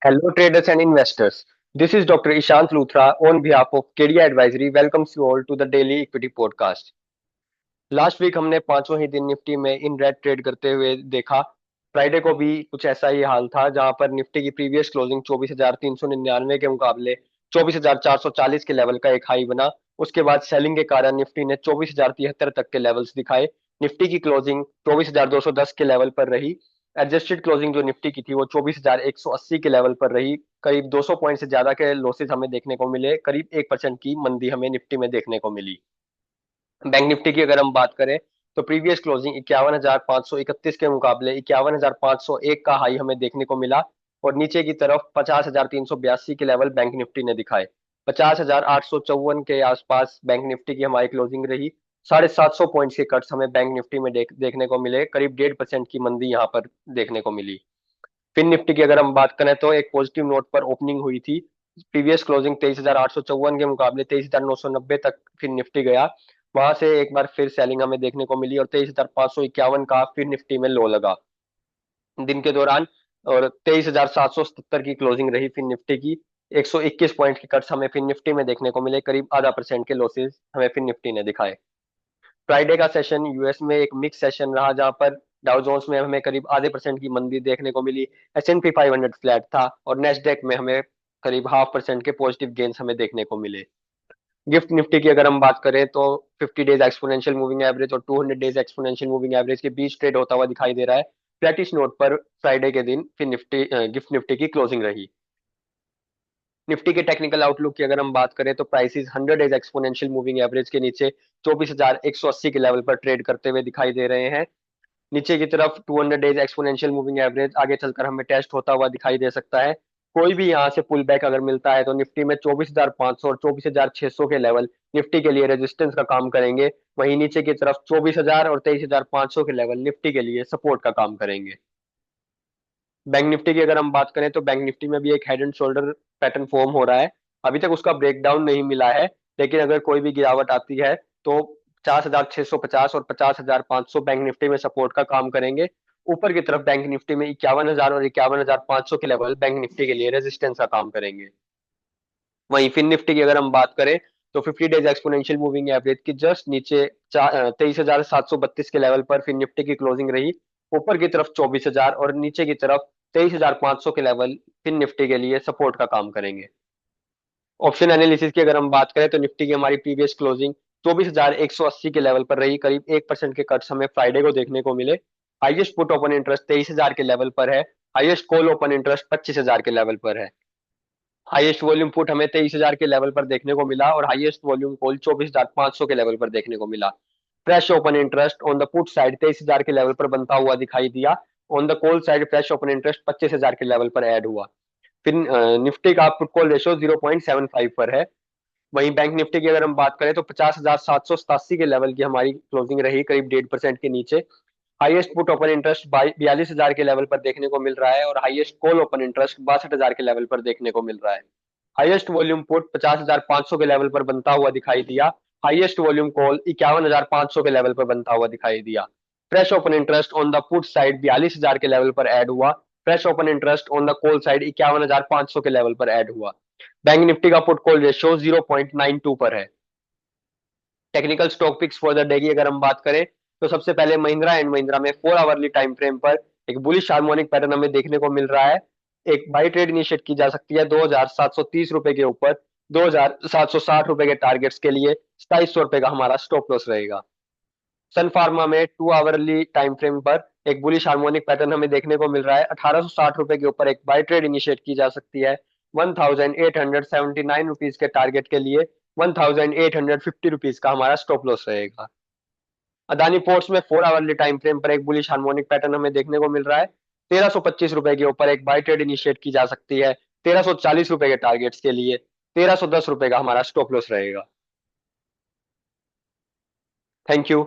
Hello, traders and investors. This is Dr. Ishant Luthra on behalf of KDI Advisory. Welcomes you all to the Daily Equity Podcast. Last week हमने पांचों ही दिन Nifty में in red trade करते हुए देखा। Friday को भी कुछ ऐसा ही हाल था, जहां पर निफ्टी की प्रीवियस क्लोजिंग 24,399 के मुकाबले 24,440 के लेवल का एक हाई बना। उसके बाद सेलिंग के कारण निफ्टी ने 24,073 तक के लेवल्स दिखाए। निफ्टी की क्लोजिंग 24,210 के लेवल पर रही। एडजस्टेड क्लोजिंग जो निफ्टी की थी वो 24,180 के लेवल पर रही। करीब 200 पॉइंट से ज्यादा के लॉसेस हमें देखने को मिले। करीब 1% की मंदी हमें निफ्टी में देखने को मिली। बैंक निफ्टी की अगर हम बात करें तो प्रीवियस क्लोजिंग 51,531 के मुकाबले 51,501 का हाई हमें देखने को मिला। और नीचे की तरफ 50,382 के लेवल बैंक निफ्टी ने दिखाए। 50,854 के आसपास बैंक निफ्टी की हमारी क्लोजिंग रही। 750 पॉइंट्स के कट्स हमें बैंक निफ्टी में देखने को मिले। करीब 1.5% की मंदी यहाँ पर देखने को मिली। फिन निफ्टी की अगर हम बात करें तो एक पॉजिटिव नोट पर ओपनिंग हुई थी। प्रीवियस क्लोजिंग 23,854 के मुकाबले 23,990 तक फिर निफ्टी गया। वहां से एक बार फिर सेलिंग हमें देखने को मिली और 23,551 का फिर निफ्टी में लो लगा दिन के दौरान। और 23,777 की क्लोजिंग रही फिर निफ्टी की। 121 पॉइंट के कट्स हमें फिर निफ्टी में देखने को मिले। करीब आधा परसेंट के लॉसेस हमें फिर निफ्टी ने दिखाए। फ्राइडे का सेशन यूएस में एक मिक्स सेशन रहा, जहां पर डाउ जोन्स में हमें करीब आधे परसेंट की मंदी देखने को मिली। S&P 500 फ्लैट था और नेस्डेक में हमें करीब 0.5% के पॉजिटिव गेन्स हमें देखने को मिले। गिफ्ट निफ्टी की अगर हम बात करें तो 50 डेज एक्सपोनेंशियल मूविंग एवरेज और 200 डेज एक्सपोनेंशियल मूविंग एवरेज के बीच ट्रेड होता हुआ दिखाई दे रहा है। फ्लैटिश नोट पर फ्राइडे के दिन फिर निफ्टी गिफ्ट निफ्टी की क्लोजिंग रही। निफ्टी के टेक्निकल आउटलुक की अगर हम बात करें तो prices 100 days exponential moving average के नीचे 24,180 के लेवल पर ट्रेड करते हुए दिखाई दे रहे हैं। नीचे की तरफ 200 डेज एक्सपोनेंशियल मूविंग एवरेज आगे चलकर हमें टेस्ट होता हुआ दिखाई दे सकता है। कोई भी यहाँ से पुल बैक अगर मिलता है तो निफ्टी में 24,500 और 24,600 के लेवल निफ्टी के लिए रेजिस्टेंस का काम करेंगे। वहीं नीचे की तरफ 24,000 और 23,500 के लेवल निफ्टी के लिए सपोर्ट का काम करेंगे। बैंक निफ्टी की अगर हम बात करें तो बैंक निफ्टी में भी एक head and shoulder pattern form हो रहा है। अभी तक उसका ब्रेकडाउन नहीं मिला है, लेकिन अगर कोई भी गिरावट आती है तो 50,650 और 50,500 बैंक निफ्टी में सपोर्ट का काम करेंगे। ऊपर की तरफ बैंक निफ्टी में 51,000 और 51,500 के लेवल बैंक निफ्टी के लिए रेजिस्टेंस का काम करेंगे। वहीं फिन निफ्टी की अगर हम बात करें तो 50 डेज एक्सपोनेंशियल मूविंग एवरेज की जस्ट नीचे 23,732 के लेवल पर फिन निफ्टी की क्लोजिंग रही। ऊपर की तरफ 24,000 और नीचे की तरफ 23,500 के लेवल फिन निफ्टी के लिए सपोर्ट का काम करेंगे। ऑप्शन एनालिसिस की अगर हम बात करें तो निफ्टी की हमारी प्रीवियस क्लोजिंग 24,180 के लेवल पर रही। करीब 1% के कट्स हमें फ्राइडे को देखने को मिले। हाईएस्ट पुट ओपन इंटरेस्ट 23,000 के लेवल पर है। हाईएस्ट कॉल ओपन इंटरेस्ट 25,000 के लेवल पर है। हाईएस्ट वॉल्यूम पुट हमें 23,000 के लेवल पर देखने को मिला और हाईएस्ट वॉल्यूम कॉल 24,500 के लेवल पर देखने को मिला। Fresh open interest on the put side 23,000 के लेवल पर बनता हुआ दिखाई दिया। On the call side fresh open interest 25,000 के लेवल पर ऐड हुआ। फिर निफ्टी का पुट कॉल रेशो 0.75 पर है। वहीं बैंक निफ्टी की अगर हम बात करें तो 50,787 के लेवल की हमारी क्लोजिंग रही, करीब 1.5% के नीचे। हाईएस्ट पुट ओपन इंटरेस्ट 42,000 के लेवल पर देखने को मिल रहा है और हाईएस्ट कॉल ओपन इंटरेस्ट 62,000 के लेवल पर देखने को मिल रहा है। हाईएस्ट वॉल्यूम पुट 50,500 के लेवल पर बनता हुआ दिखाई दिया। हाईएस्ट वॉल्यूम कॉल 51,500 के लेवल पर बनता हुआ दिखाई दिया। Fresh open interest on the put side 42,000 के लेवल पर ऐड हुआ। Fresh open interest on the call side 51,500 के लेवल पर ऐड हुआ। बैंक निफ्टी का पुट कॉल रेशियो 0.92 पर है। Technical stock picks for the day की अगर हम बात करें तो सबसे पहले महिंद्रा एंड महिंद्रा में 4 आवरली टाइम फ्रेम पर एक बुलिश हार्मोनिक पैटर्न हमें देखने को मिल रहा है। एक बाई ट्रेड इनिशिएट की जा सकती है 2,730 रुपए के ऊपर। 2,760 रुपए के टारगेट्स के लिए 2,700 रुपए का हमारा स्टॉप लॉस रहेगा। सन फार्मा में 2 आवरली टाइम फ्रेम पर एक बुलिश हार्मोनिक पैटर्न हमें देखने को मिल रहा है। 1,860 रुपए के ऊपर एक बाई ट्रेड इनिशिएट की जा सकती है 1,879 रुपीज के टारगेट के लिए। 1,850 रुपीज का हमारा स्टॉप लॉस रहेगा। अदानी पोर्ट्स में 4 आवरली टाइम फ्रेम पर एक बुलिश हार्मोनिक पैटर्न हमें देखने को मिल रहा है। 1,325 रुपए के ऊपर एक बाई ट्रेड इनिशिएट की जा सकती है 1,340 रुपए के टारगेट्स के लिए। 1,310 रुपए का हमारा स्टॉप लॉस रहेगा। Thank you.